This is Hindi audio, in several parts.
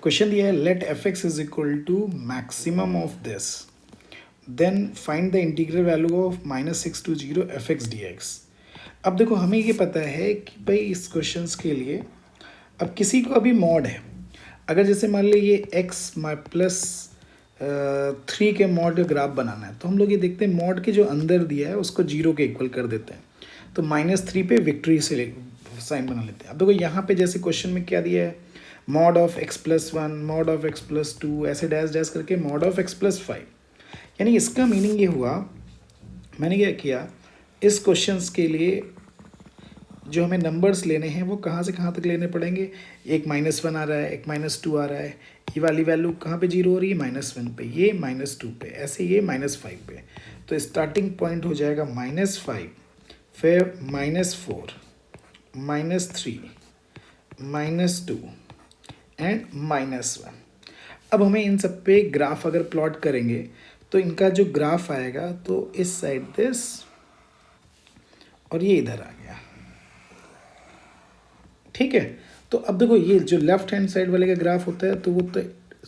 क्वेश्चन दिया है let f x is equal to maximum of this, then find the integral value of -6 to 0 f x d x. अब देखो हमें ये पता है कि भाई इस क्वेश्चन के लिए अब किसी को अभी मॉड है, अगर जैसे मान ली ये एक्स प्लस 3 के मॉड ग्राफ बनाना है, तो हम लोग ये देखते हैं मॉड के जो अंदर दिया है उसको 0 के इक्वल कर देते हैं, तो -3 पे विक्ट्री से साइन बना लेते हैं। अब देखो यहाँ पे जैसे क्वेश्चन में क्या दिया है, mod of x+1, mod of x+2, ऐसे डैश डैश करके मॉड ऑफ x+5, यानी इसका मीनिंग ये हुआ, मैंने क्या किया इस क्वेश्चंस के लिए जो हमें नंबर्स लेने हैं वो कहाँ से कहाँ तक लेने पड़ेंगे, एक -1 आ रहा है, एक -2 आ रहा है, ये वाली वैल्यू कहाँ पे 0 हो रही है, -1 पे, ये -2 पे, ऐसे ये -5 पे, तो स्टार्टिंग पॉइंट हो जाएगा -5, फिर -4, -3, -2 एंड -1। अब हमें इन सब पे ग्राफ अगर प्लॉट करेंगे तो इनका जो ग्राफ आएगा तो इस साइड दिस और ये इधर आ गया, ठीक है। तो अब देखो ये जो लेफ्ट हैंड साइड वाले का ग्राफ होता है तो वो तो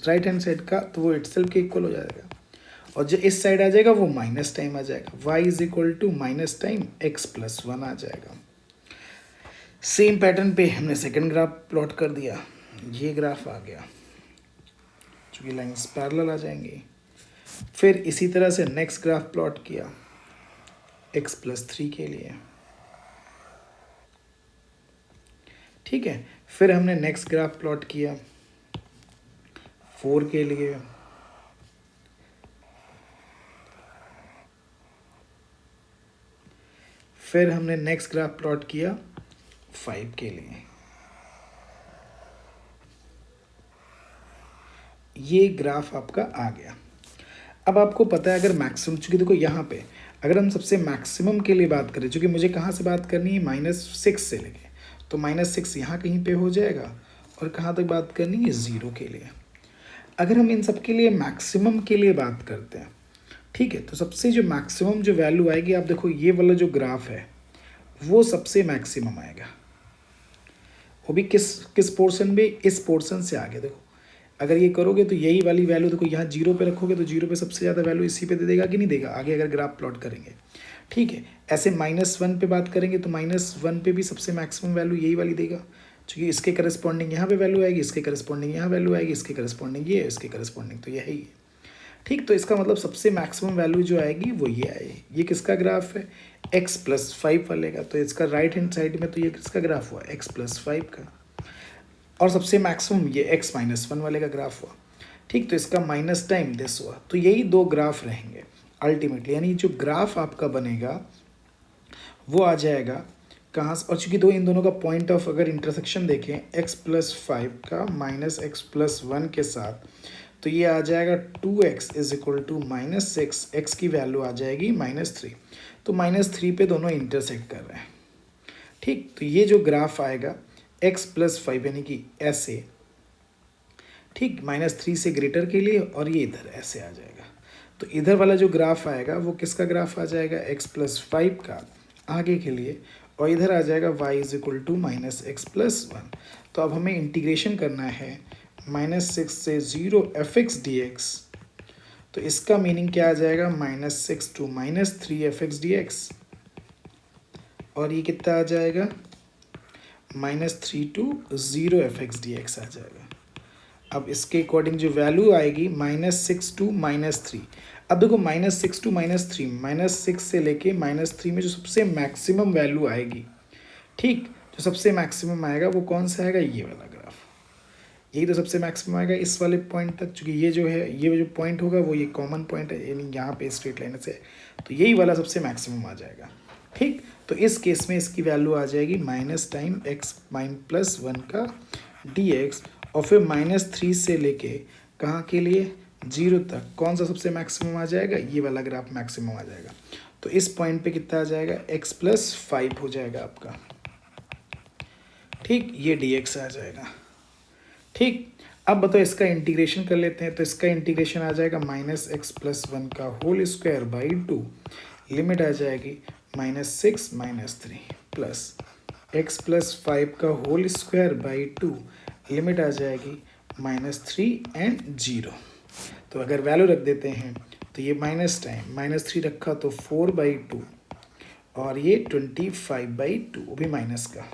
राइट हैंड साइड का तो वो इटसेल्फ के इक्वल हो जाएगा, और जो इस साइड आ जाएगा वो माइनस टाइम आ जाएगा, y is equal to minus time x+1 आ जाएगा। सेम पैटर्न पे हमने सेकंड ग्राफ प्लॉट कर दिया, ये ग्राफ आ गया, चूँकि लाइन्स पैरेलल आ जाएंगी। फिर इसी तरह से नेक्स्ट ग्राफ प्लॉट किया x+3 के लिए, ठीक है। फिर हमने नेक्स्ट ग्राफ प्लॉट किया 4 के लिए, फिर हमने नेक्स्ट ग्राफ प्लॉट किया 5 के लिए। ये ग्राफ आपका आ गया। अब आपको पता है अगर मैक्सिमम, चूँकि देखो यहाँ पे अगर हम सबसे मैक्सिमम के लिए बात करें, चूँकि मुझे कहाँ से बात करनी है -6 से लेके, तो -6 यहाँ कहीं पे हो जाएगा, और कहाँ तक बात करनी है 0 के लिए। अगर हम इन सब के लिए मैक्सिमम के लिए बात करते हैं, ठीक है, तो सबसे जो मैक्सिमम जो वैल्यू आएगी, आप देखो ये वाला जो ग्राफ है वो सबसे मैक्सिमम आएगा, वो भी किस पोर्शन में, इस पोर्शन से आगे। देखो अगर ये करोगे तो यही वाली वैल्यू देखो यहाँ 0 पे रखोगे तो 0 पे सबसे ज़्यादा वैल्यू इसी पे दे देगा कि नहीं देगा, आगे अगर ग्राफ प्लॉट करेंगे, ठीक है। ऐसे -1 पे बात करेंगे तो -1 पे भी सबसे मैक्सिमम वैल्यू यही वाली देगा, क्योंकि इसके करस्पॉन्डिंग यहाँ पे वैल्यू आएगी, इसके करस्पॉन्डिंग यहाँ वैल्यू आएगी, इसके करस्पॉन्डिंग ये, इसके करस्पॉन्डिंग तो यही है, ठीक। तो इसका मतलब सबसे मैक्सिमम वैल्यू जो आएगी वो ये आएगी। ये किसका ग्राफ है, x+5 वाले का, तो इसका राइट हैंड साइड में तो ये किसका ग्राफ हुआ, x+5 का, और सबसे मैक्सिमम ये x-1 वाले का ग्राफ हुआ, ठीक। तो इसका माइनस टाइम दिस हुआ, तो यही दो ग्राफ रहेंगे अल्टीमेटली, यानी जो ग्राफ आपका बनेगा वो आ जाएगा कहाँ से, और चूँकि इन दोनों का पॉइंट ऑफ अगर इंटरसेक्शन देखें x+5 का -x+1 के साथ, तो ये आ जाएगा 2x is equal to -6, x की वैल्यू आ जाएगी -3, तो -3 पे दोनों इंटरसेक्ट कर रहे हैं, ठीक। तो ये जो ग्राफ आएगा x+5 यानी कि ऐसे, ठीक, -3 से ग्रेटर के लिए, और ये इधर ऐसे आ जाएगा, तो इधर वाला जो ग्राफ आएगा वो किसका ग्राफ आ जाएगा, x+5 का आगे के लिए, और इधर आ जाएगा y is equal to -x+1। तो अब हमें इंटीग्रेशन करना है -6 से 0 fx dx, तो इसका मीनिंग क्या आ जाएगा, -6 to -3 fx dx, और ये कितना आ जाएगा, -3 to 0 fx dx आ जाएगा। अब इसके अकॉर्डिंग जो वैल्यू आएगी -6 to -3, अब देखो -6 to -3, -6 से लेके -3 में जो सबसे मैक्सिमम वैल्यू आएगी, ठीक, जो सबसे मैक्सिमम आएगा वो कौन सा आएगा, ये वाला ग्राफ, यही तो सबसे मैक्सिमम आएगा इस वाले पॉइंट तक, क्योंकि ये जो है ये जो पॉइंट होगा वो ये कॉमन पॉइंट है, यानी यहाँ पे स्ट्रेट लाइन से, तो यही वाला सबसे मैक्सिमम आ जाएगा, ठीक। तो इस केस में इसकी वैल्यू आ जाएगी -x-1 का dx, और फिर -3 से लेके कहाँ के लिए 0 तक कौन सा सबसे मैक्सिमम आ जाएगा, ये वाला ग्राफ मैक्सिमम आ जाएगा, तो इस पॉइंट पे कितना आ जाएगा, x+5 हो जाएगा आपका, ठीक, ये dx आ जाएगा, ठीक। अब बताओ इसका इंटीग्रेशन कर लेते हैं, तो इसका इंटीग्रेशन आ जाएगा -x+1 का होल स्क्वायर बाई 2, लिमिट आ जाएगी -6 -3 प्लस x+5 का होल स्क्वायर बाई 2, लिमिट आ जाएगी -3 एंड 0। तो अगर वैल्यू रख देते हैं तो ये माइनस टाइम -3 रखा तो 4/2 और ये 25/2, वो भी माइनस का।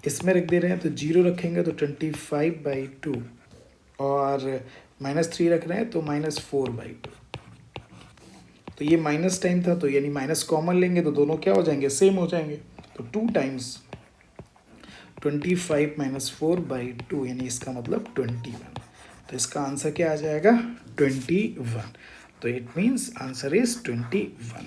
इसमें रख दे रहे हैं तो 0 रखेंगे तो 25/2 और -3 रख रहे हैं तो -4/2। तो ये माइनस टाइम था तो यानी माइनस कॉमन लेंगे तो दोनों क्या हो जाएंगे, सेम हो जाएंगे। तो 2 टाइम्स 25 - 4/2 यानी इसका मतलब 21। तो इसका आंसर क्या आ जाएगा, 21। तो इट मीन्स आंसर इज 21।